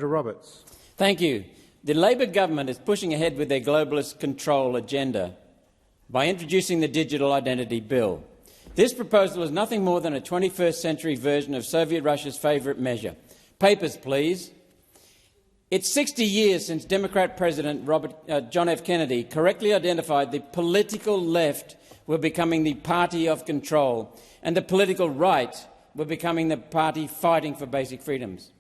Roberts. Thank you. The Labor government is pushing ahead with their globalist control agenda by introducing the Digital Identity Bill. This proposal is nothing more than a 21st century version of Soviet Russia's favourite measure. Papers, please. It's 60 years since Democrat President John F. Kennedy correctly identified the political left were becoming the party of control and the political right were becoming the party fighting for basic freedoms.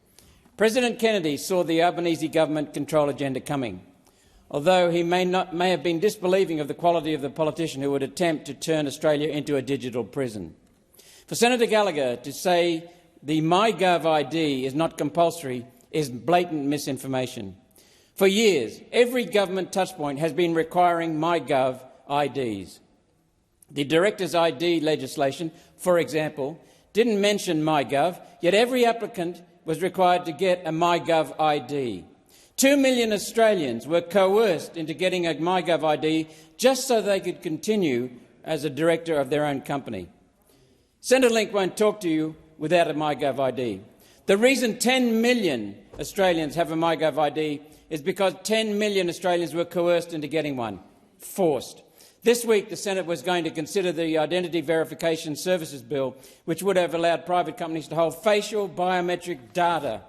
President Kennedy saw the Albanese government control agenda coming, although he may have been disbelieving of the quality of the politician who would attempt to turn Australia into a digital prison. For Senator Gallagher to say the myGov ID is not compulsory is blatant misinformation. For years, every government touchpoint has been requiring myGov IDs. The Director's ID legislation, for example, didn't mention myGov, yet every applicant was required to get a myGov ID. 2 million Australians were coerced into getting a myGov ID just so they could continue as a director of their own company. Centrelink won't talk to you without a myGov ID. The reason 10 million Australians have a myGov ID is because 10 million Australians were coerced into getting one, forced. This week, the Senate was going to consider the Identity Verification Services Bill, which would have allowed private companies to hold facial biometric data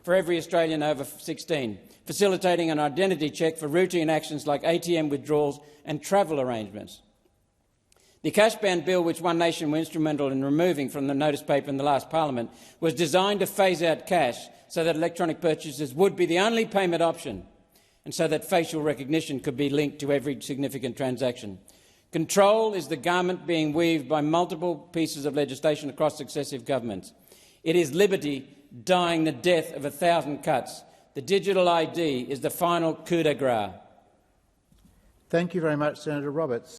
for every Australian over 16, facilitating an identity check for routine actions like ATM withdrawals and travel arrangements. The cash ban bill, which One Nation were instrumental in removing from the notice paper in the last parliament, was designed to phase out cash so that electronic purchases would be the only payment option and so that facial recognition could be linked to every significant transaction. Control is the garment being weaved by multiple pieces of legislation across successive governments. It is liberty dying the death of 1,000 cuts. The digital ID is the final coup de grace. Thank you very much, Senator Roberts.